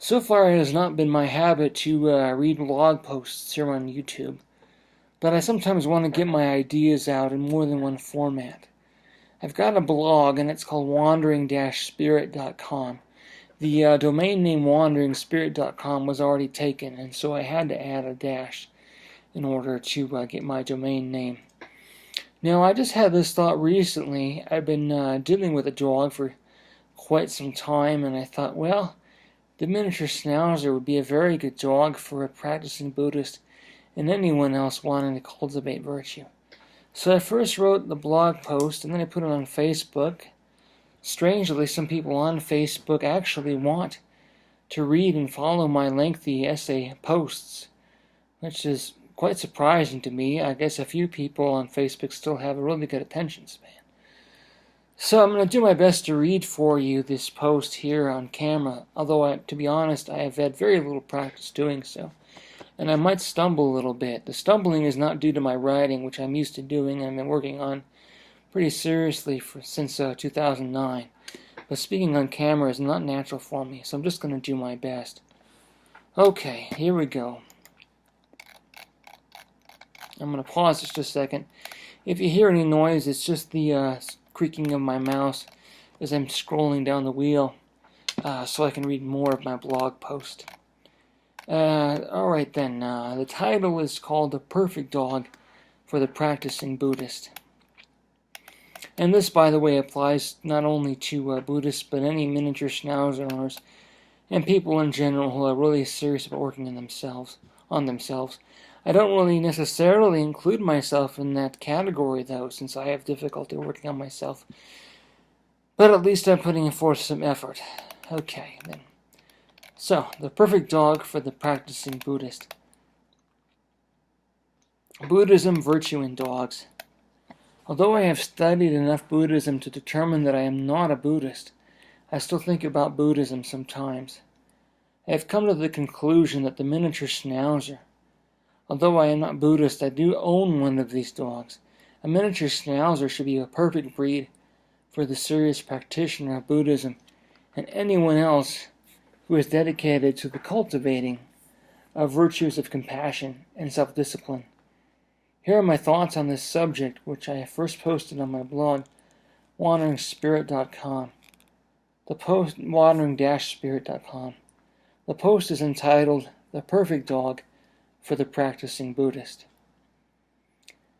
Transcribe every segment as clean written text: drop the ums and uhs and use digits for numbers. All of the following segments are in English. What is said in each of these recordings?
So far, it has not been my habit to read blog posts here on YouTube, but I sometimes want to get my ideas out in more than one format. I've got a blog, and it's called wandering-spirit.com. The domain name wandering-spirit.com was already taken, and so I had to add a dash in order to get my domain name. Now, I just had this thought recently. I've been dealing with a dog for quite some time, and I thought, well, the Miniature Schnauzer would be a very good dog for a practicing Buddhist and anyone else wanting to cultivate virtue. So I first wrote the blog post, and then I put it on Facebook. Strangely, some people on Facebook actually want to read and follow my lengthy essay posts, which is quite surprising to me. I guess a few people on Facebook still have a really good attention span. So I'm going to do my best to read for you this post here on camera, although to be honest, I have had very little practice doing so, and I might stumble a little bit. The stumbling is not due to my writing, which I'm used to doing and I've been working on pretty seriously since 2009, but speaking on camera is not natural for me, so I'm just going to do my best. Okay, here we go. I'm going to pause just a second. If you hear any noise, it's just the creaking of my mouse as I'm scrolling down the wheel so I can read more of my blog post. Alright then, the title is called The Perfect Dog for the Practicing Buddhist. And this, by the way, applies not only to Buddhists, but any miniature Schnauzer owners and people in general who are really serious about working on themselves. I don't really necessarily include myself in that category, though, since I have difficulty working on myself. But at least I'm putting forth some effort. Okay, then. So, the perfect dog for the practicing Buddhist. Buddhism, virtue, and dogs. Although I have studied enough Buddhism to determine that I am not a Buddhist, I still think about Buddhism sometimes. I have come to the conclusion that the Miniature Schnauzer, although I am not Buddhist, I do own one of these dogs. A Miniature Schnauzer should be a perfect breed for the serious practitioner of Buddhism and anyone else who is dedicated to the cultivating of virtues of compassion and self-discipline. Here are my thoughts on this subject, which I have first posted on my blog, wandering-spirit.com. The post, wandering-spirit.com. The post is entitled, The Perfect Dog for the Practicing Buddhist.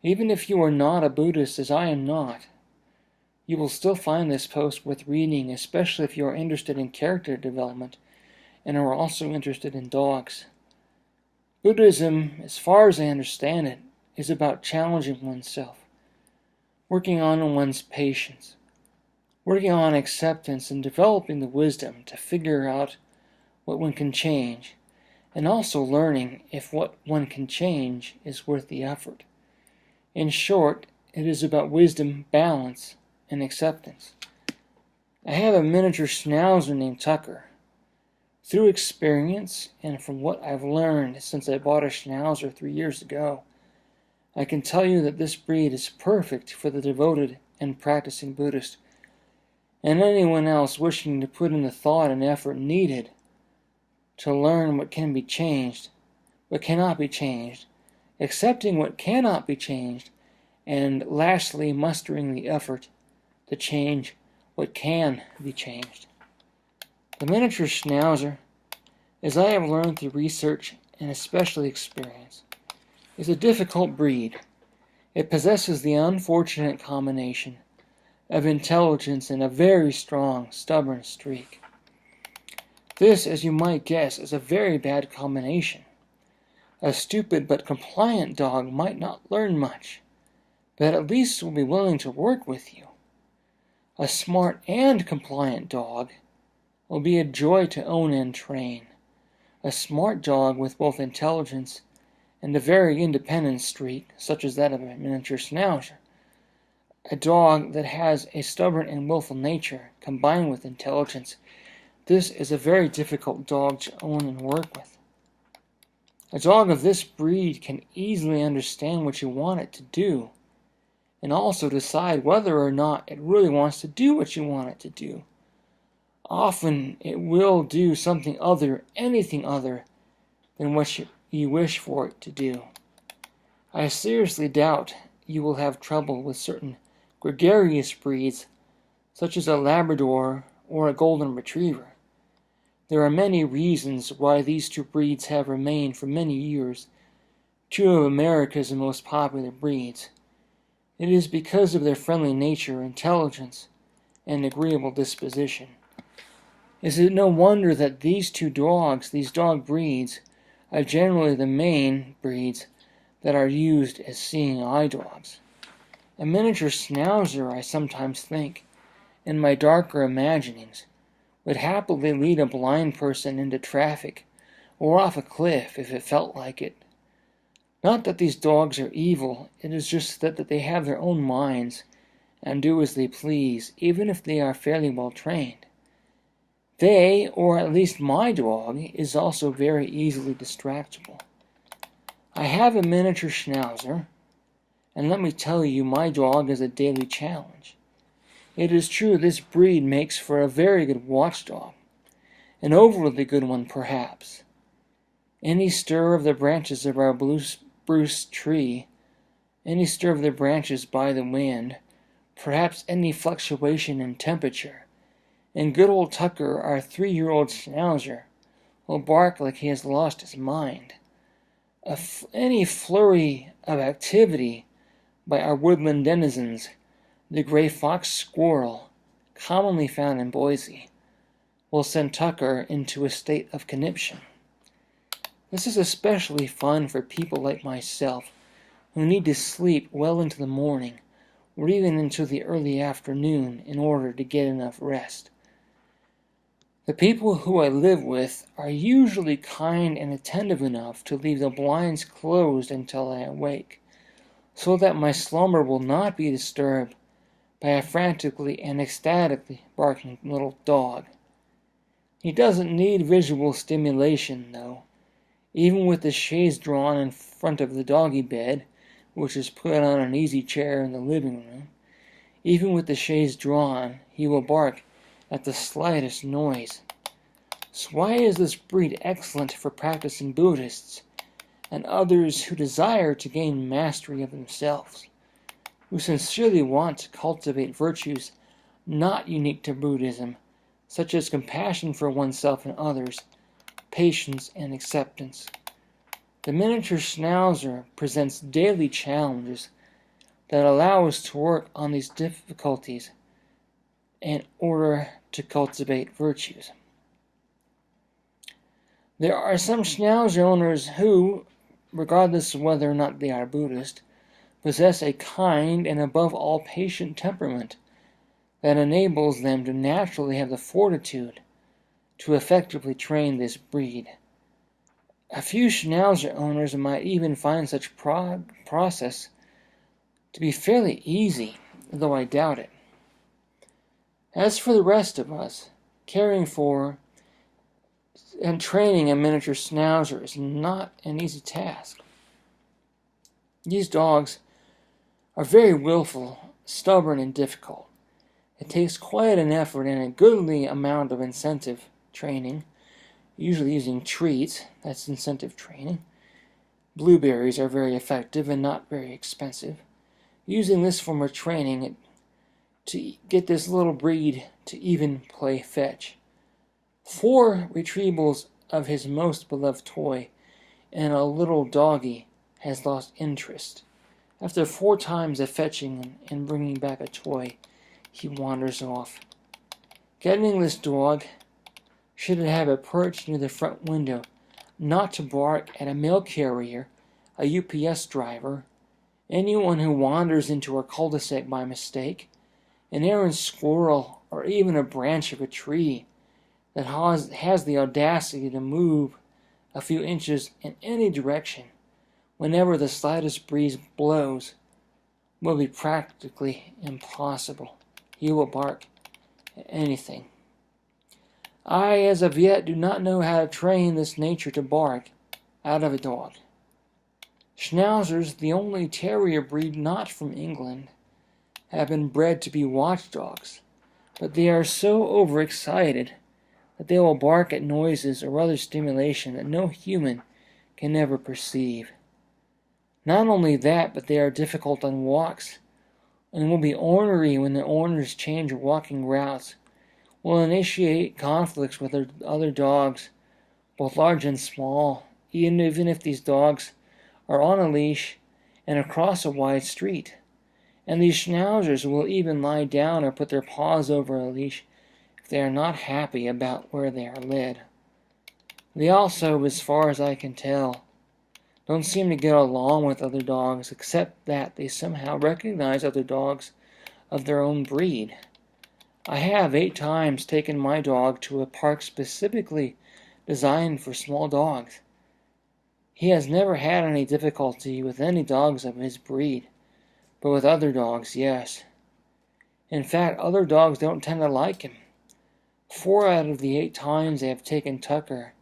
Even if you are not a Buddhist, as I am not, you will still find this post worth reading, especially if you are interested in character development and are also interested in dogs. Buddhism, as far as I understand it, is about challenging oneself, working on one's patience, working on acceptance, and developing the wisdom to figure out what one can change, and also learning if what one can change is worth the effort. In short, it is about wisdom, balance, and acceptance. I have a miniature Schnauzer named Tucker. Through experience, and from what I've learned since I bought a Schnauzer 3 years ago, I can tell you that this breed is perfect for the devoted and practicing Buddhist, and anyone else wishing to put in the thought and effort needed to learn what can be changed, what cannot be changed, accepting what cannot be changed, and lastly, mustering the effort to change what can be changed. The Miniature Schnauzer, as I have learned through research and especially experience, is a difficult breed. It possesses the unfortunate combination of intelligence and a very strong, stubborn streak. This, as you might guess, is a very bad combination. A stupid but compliant dog might not learn much, but at least will be willing to work with you. A smart and compliant dog will be a joy to own and train. A smart dog with both intelligence and a very independent streak, such as that of a Miniature Schnauzer. A dog that has a stubborn and willful nature combined with intelligence. This is a very difficult dog to own and work with. A dog of this breed can easily understand what you want it to do, and also decide whether or not it really wants to do what you want it to do. Often it will do anything other than what you wish for it to do. I seriously doubt you will have trouble with certain gregarious breeds, such as a Labrador or a Golden Retriever. There are many reasons why these two breeds have remained for many years two of America's most popular breeds. It is because of their friendly nature, intelligence, and agreeable disposition. Is it no wonder that these dog breeds, are generally the main breeds that are used as seeing eye dogs? A miniature Schnauzer, I sometimes think, in my darker imaginings, would happily lead a blind person into traffic or off a cliff if it felt like it. Not that these dogs are evil, it is just that they have their own minds and do as they please, even if they are fairly well trained. They, or at least my dog, is also very easily distractible. I have a miniature Schnauzer, and let me tell you, my dog is a daily challenge. It is true this breed makes for a very good watchdog, an overly good one perhaps. Any stir of the branches of our spruce tree, any stir of the branches by the wind, perhaps any fluctuation in temperature, and good old Tucker, our 3-year-old Schnauzer, will bark like he has lost his mind. Any flurry of activity by our woodland denizens, the gray fox squirrel, commonly found in Boise, will send Tucker into a state of conniption. This is especially fun for people like myself, who need to sleep well into the morning, or even into the early afternoon in order to get enough rest. The people who I live with are usually kind and attentive enough to leave the blinds closed until I awake, so that my slumber will not be disturbed by a frantically and ecstatically barking little dog. He doesn't need visual stimulation, though. Even with the shades drawn in front of the doggy bed, which is put on an easy chair in the living room, even with the shades drawn, he will bark at the slightest noise. So why is this breed excellent for practicing Buddhists and others who desire to gain mastery of themselves, who sincerely want to cultivate virtues not unique to Buddhism, such as compassion for oneself and others, patience, and acceptance? The miniature Schnauzer presents daily challenges that allow us to work on these difficulties in order to cultivate virtues. There are some Schnauzer owners who, regardless of whether or not they are Buddhist, possess a kind and above all patient temperament that enables them to naturally have the fortitude to effectively train this breed. A few Schnauzer owners might even find such process to be fairly easy, though I doubt it. As for the rest of us, caring for and training a miniature Schnauzer is not an easy task. These dogs are very willful, stubborn, and difficult. It takes quite an effort and a goodly amount of incentive training, usually using treats, that's incentive training. Blueberries are very effective and not very expensive. Using this form of training to get this little breed to even play fetch. 4 retrievals of his most beloved toy, and a little doggy has lost interest. After 4 times of fetching and bringing back a toy, he wanders off. Getting this dog, should it have a perch near the front window, not to bark at a mail carrier, a UPS driver, anyone who wanders into our cul-de-sac by mistake, an errant squirrel, or even a branch of a tree that has the audacity to move a few inches in any direction whenever the slightest breeze blows will be practically impossible. He will bark at anything. I, as of yet, do not know how to train this nature to bark out of a dog. Schnauzers, the only terrier breed not from England, have been bred to be watchdogs, but they are so overexcited that they will bark at noises or other stimulation that no human can ever perceive. Not only that, but they are difficult on walks, and will be ornery when the owners change walking routes, will initiate conflicts with their other dogs, both large and small, even if these dogs are on a leash and across a wide street. And these schnauzers will even lie down or put their paws over a leash if they are not happy about where they are led. They also, as far as I can tell, don't seem to get along with other dogs, except that they somehow recognize other dogs of their own breed. I have 8 times taken my dog to a park specifically designed for small dogs. He has never had any difficulty with any dogs of his breed, but with other dogs, yes. In fact, other dogs don't tend to like him. 4 out of the 8 times I have taken Tucker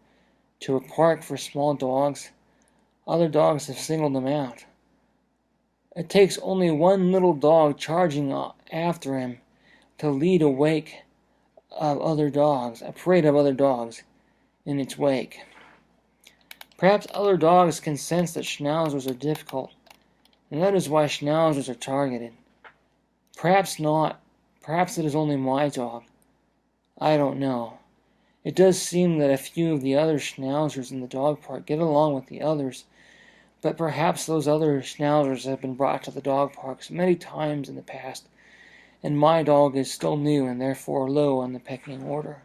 to a park for small dogs, other dogs have singled him out. It takes only one little dog charging after him to lead a wake of other dogs, a parade of other dogs in its wake. Perhaps other dogs can sense that schnauzers are difficult, and that is why schnauzers are targeted. Perhaps not. Perhaps it is only my dog. I don't know. It does seem that a few of the other schnauzers in the dog park get along with the others, but perhaps those other schnauzers have been brought to the dog parks many times in the past, and my dog is still new and therefore low on the pecking order.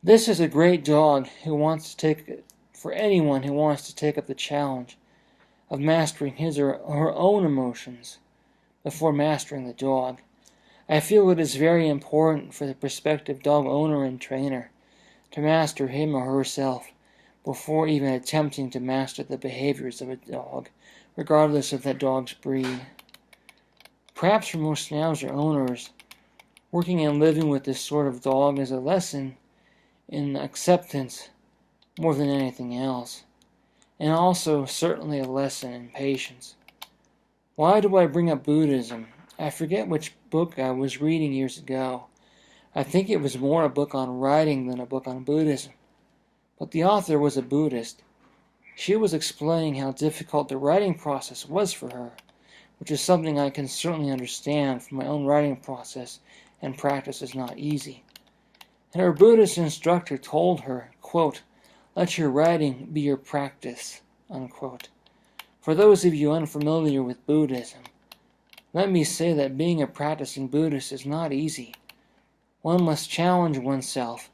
This is a great dog for anyone who wants to take up the challenge of mastering his or her own emotions before mastering the dog. I feel it is very important for the prospective dog owner and trainer to master him or herself before even attempting to master the behaviors of a dog, regardless of that dog's breed. Perhaps for most Schnauzer owners, working and living with this sort of dog is a lesson in acceptance more than anything else, and also certainly a lesson in patience. Why do I bring up Buddhism? I forget which book I was reading years ago. I think it was more a book on writing than a book on Buddhism. But the author was a Buddhist. She was explaining how difficult the writing process was for her, which is something I can certainly understand, for my own writing process and practice is not easy. And her Buddhist instructor told her, quote, "Let your writing be your practice," unquote. For those of you unfamiliar with Buddhism, let me say that being a practicing Buddhist is not easy. One must challenge oneself,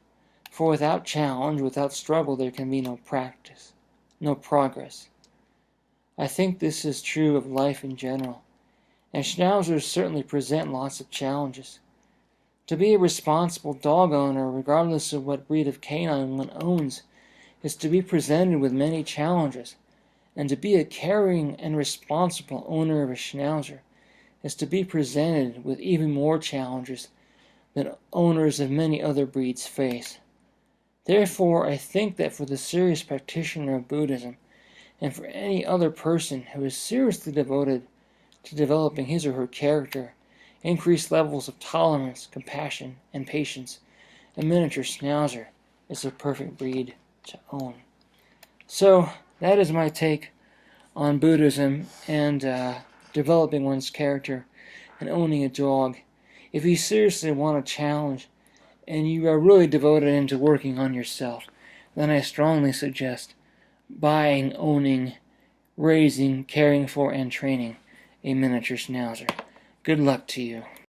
for without challenge, without struggle, there can be no practice, no progress. I think this is true of life in general, and Schnauzers certainly present lots of challenges. To be a responsible dog owner, regardless of what breed of canine one owns, is to be presented with many challenges, and to be a caring and responsible owner of a Schnauzer is to be presented with even more challenges than owners of many other breeds face. Therefore, I think that for the serious practitioner of Buddhism, and for any other person who is seriously devoted to developing his or her character, increased levels of tolerance, compassion, and patience, a miniature Schnauzer is a perfect breed to own. So, that is my take on Buddhism and developing one's character and owning a dog. If you seriously want a challenge and you are really devoted into working on yourself, then I strongly suggest buying, owning, raising, caring for, and training a miniature Schnauzer. Good luck to you.